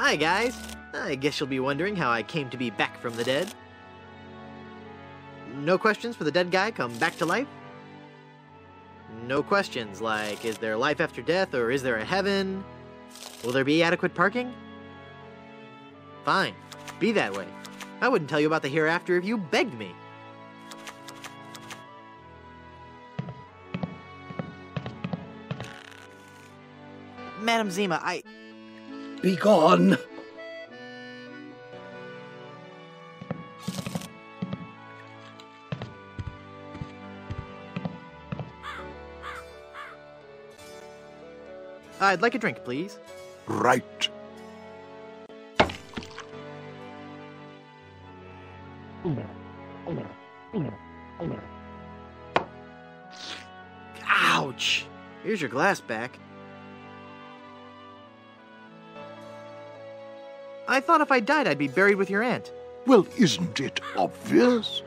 Hi, guys. I guess you'll be wondering how I came to be back from the dead. No questions for the dead guy come back to life? No questions like, is there life after death or is there a heaven? Will there be adequate parking? Fine, be that way. I wouldn't tell you about the hereafter if you begged me. Madam Zima, Be gone. I'd like a drink, please. Right. Ouch! Here's your glass back. I thought if I died, I'd be buried with your aunt. Well, isn't it obvious?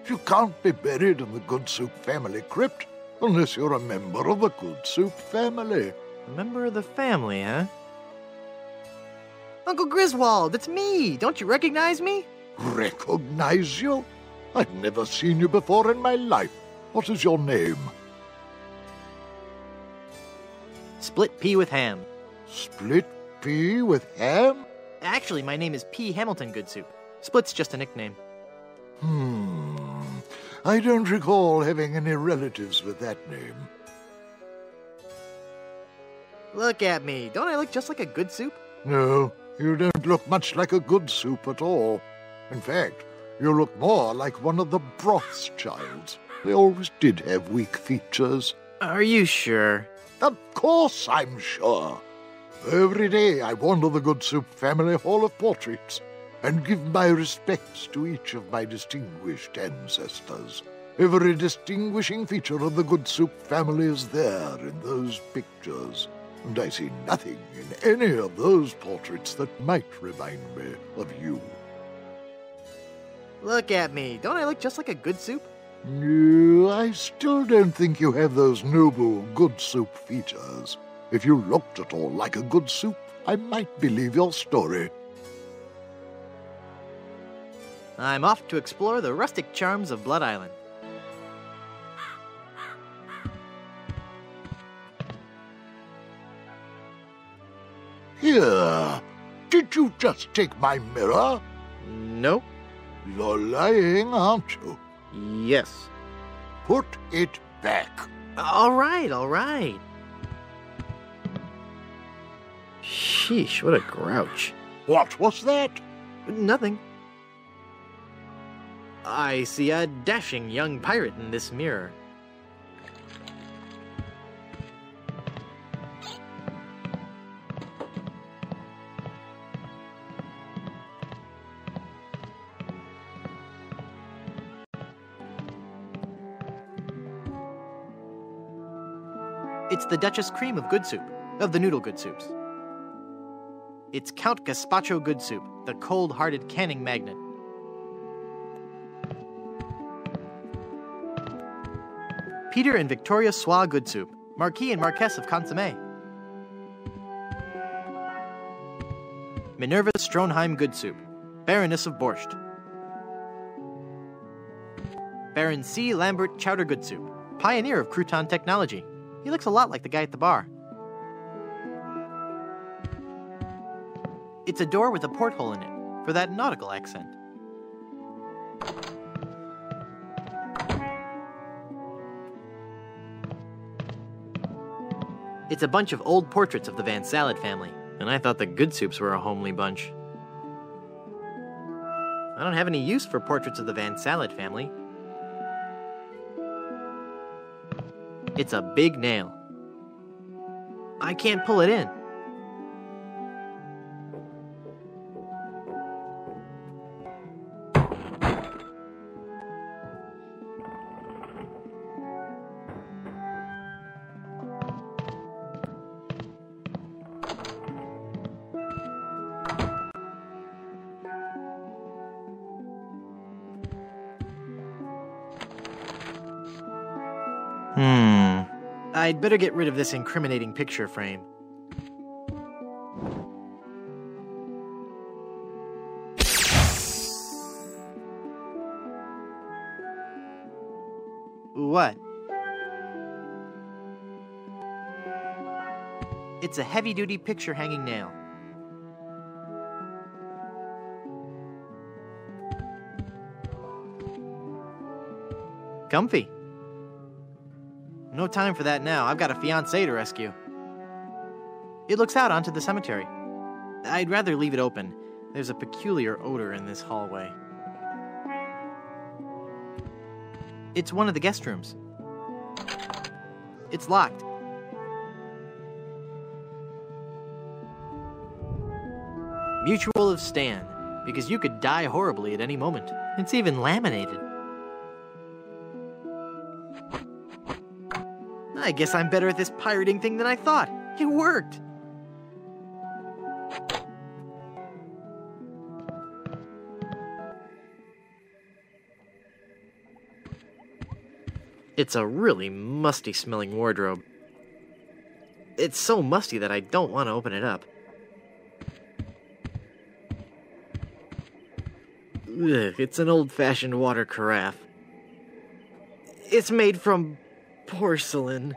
You can't be buried in the Good Soup family crypt unless you're a member of the Good Soup family. A member of the family, huh? Uncle Griswold, it's me! Don't you recognize me? Recognize you? I've never seen you before in my life. What is your name? Split pea with ham. Split pea with ham? Actually, my name is P. Hamilton Goodsoup. Split's just a nickname. I don't recall having any relatives with that name. Look at me. Don't I look just like a good soup? No, you don't look much like a good soup at all. In fact, you look more like one of the Brothschilds. They always did have weak features. Are you sure? Of course I'm sure. Every day I wander the Good Soup family hall of portraits and give my respects to each of my distinguished ancestors. Every distinguishing feature of the Good Soup family is there in those pictures, and I see nothing in any of those portraits that might remind me of you. Look at me. Don't I look just like a good soup? No, I still don't think you have those noble Good Soup features. If you looked at all like a good soup, I might believe your story. I'm off to explore the rustic charms of Blood Island. Here, did you just take my mirror? Nope. You're lying, aren't you? Yes. Put it back. All right, all right. Sheesh, what a grouch. What was that? Nothing. I see a dashing young pirate in this mirror. It's the Duchess Cream of Good Soup, of the Noodle Good Soups. It's Count Gazpacho Good Soup, the cold-hearted canning magnate. Peter and Victoria Soie Good Soup, Marquis and Marquess of Consommé. Minerva Stronheim Good Soup, Baroness of Borscht. Baron C. Lambert Chowder Good Soup, pioneer of crouton technology. He looks a lot like the guy at the bar. It's a door with a porthole in it, for that nautical accent. It's a bunch of old portraits of the Van Salad family, and I thought the Good Soups were a homely bunch. I don't have any use for portraits of the Van Salad family. It's a big nail. I can't pull it in. I'd better get rid of this incriminating picture frame. What? It's a heavy-duty picture hanging nail. Comfy. No time for that now. I've got a fiancé to rescue. It looks out onto the cemetery. I'd rather leave it open. There's a peculiar odor in this hallway. It's one of the guest rooms. It's locked. Mutual of Stan, because you could die horribly at any moment. It's even laminated. I guess I'm better at this pirating thing than I thought. It worked. It's a really musty-smelling wardrobe. It's so musty that I don't want to open it up. Ugh, it's an old-fashioned water carafe. It's made from porcelain.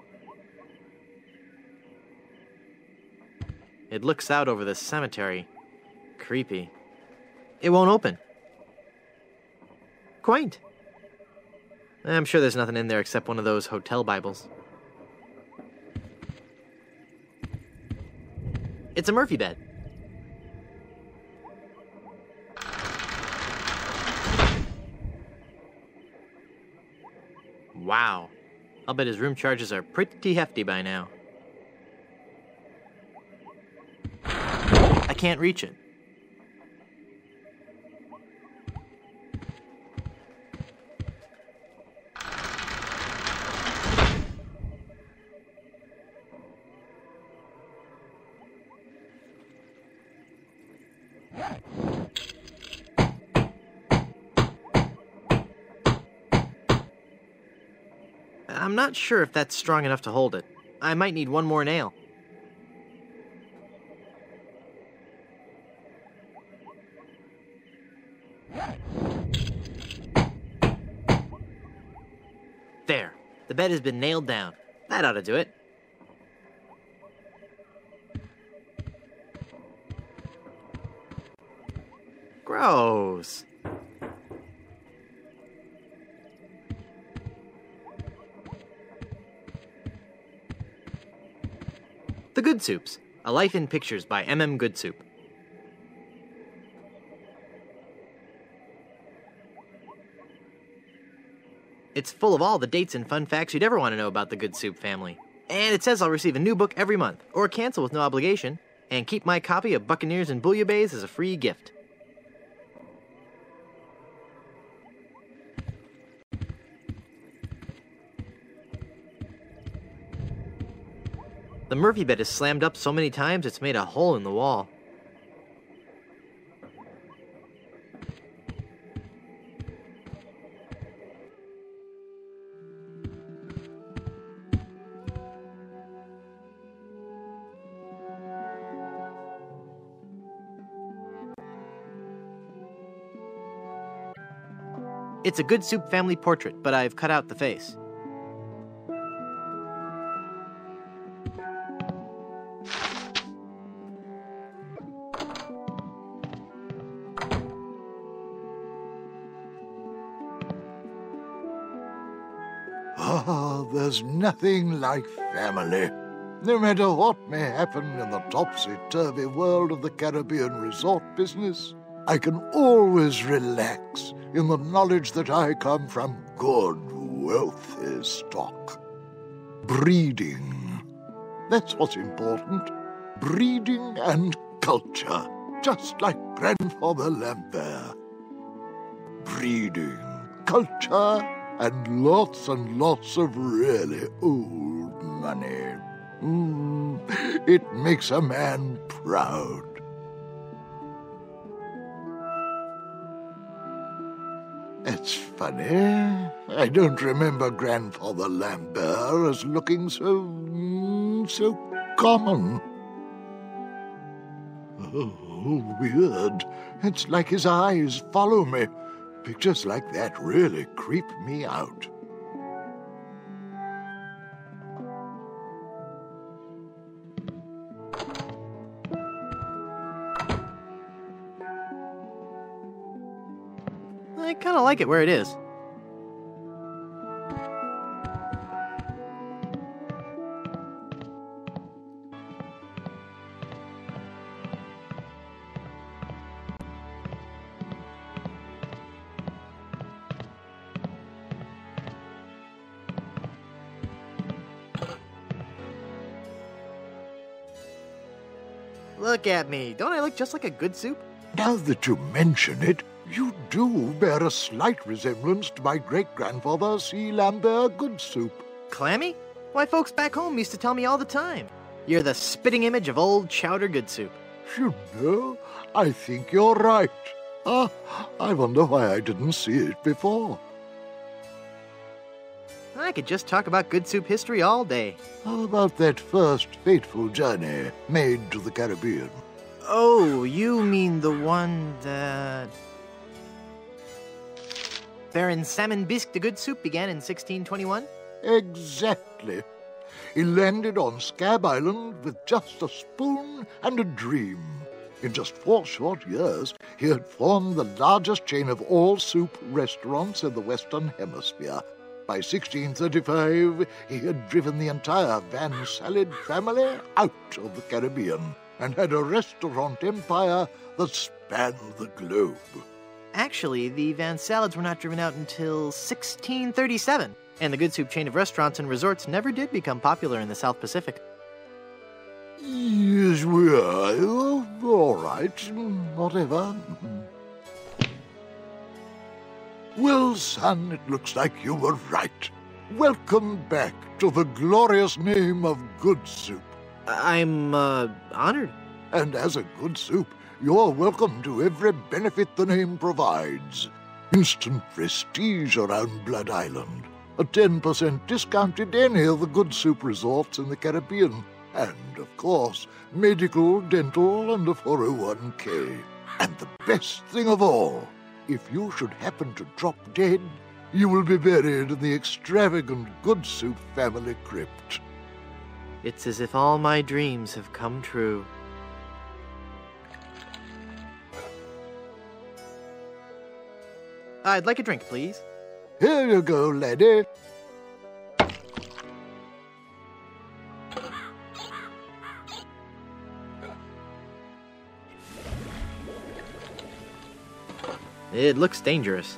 It looks out over the cemetery. Creepy. It won't open. Quaint. I'm sure there's nothing in there except one of those hotel Bibles. It's a Murphy bed. Wow. I'll bet his room charges are pretty hefty by now. I can't reach it. I'm not sure if that's strong enough to hold it. I might need one more nail. There. The bed has been nailed down. That ought to do it. Gross. The Good Soups, A Life in Pictures by M.M. Goodsoup. It's full of all the dates and fun facts you'd ever want to know about the Goodsoup family. And it says I'll receive a new book every month, or cancel with no obligation, and keep my copy of Buccaneers and Bouillabaisse as a free gift. The Murphy bed is slammed up so many times it's made a hole in the wall. It's a Goodsoup family portrait, but I've cut out the face. There's nothing like family. No matter what may happen in the topsy-turvy world of the Caribbean resort business, I can always relax in the knowledge that I come from good, wealthy stock. Breeding. That's what's important. Breeding and culture, just like Grandfather Lambert. Breeding, culture, and lots of really old money. It makes a man proud. It's funny. I don't remember Grandfather Lambert as looking so common. Oh, weird. It's like his eyes follow me. Pictures like that really creep me out. I kind of like it where it is. Look at me. Don't I look just like a good soup? Now that you mention it, you do bear a slight resemblance to my great-grandfather, C. Lambert Goodsoup. Clammy? Why, folks back home used to tell me all the time. You're the spitting image of old Chowder Goodsoup. You know, I think you're right. I wonder why I didn't see it before. I could just talk about good soup history all day. How about that first fateful journey made to the Caribbean? Oh, you mean the one that... Baron Salmon Bisque de Good Soup began in 1621? Exactly. He landed on Scab Island with just a spoon and a dream. In just 4 short years, he had formed the largest chain of all-soup restaurants in the Western Hemisphere. By 1635, he had driven the entire Van Salad family out of the Caribbean and had a restaurant empire that spanned the globe. Actually, the Van Salads were not driven out until 1637, and the Good Soup chain of restaurants and resorts never did become popular in the South Pacific. Yes, we are. All right, whatever. Well, son, it looks like you were right. Welcome back to the glorious name of Good Soup. I'm, honored. And as a Good Soup, you're welcome to every benefit the name provides. Instant prestige around Blood Island, a 10% discount at any of the Good Soup resorts in the Caribbean, and, of course, medical, dental, and a 401k. And the best thing of all, if you should happen to drop dead, you will be buried in the extravagant Good Soup family crypt. It's as if all my dreams have come true. I'd like a drink, please. Here you go, laddie. It looks dangerous.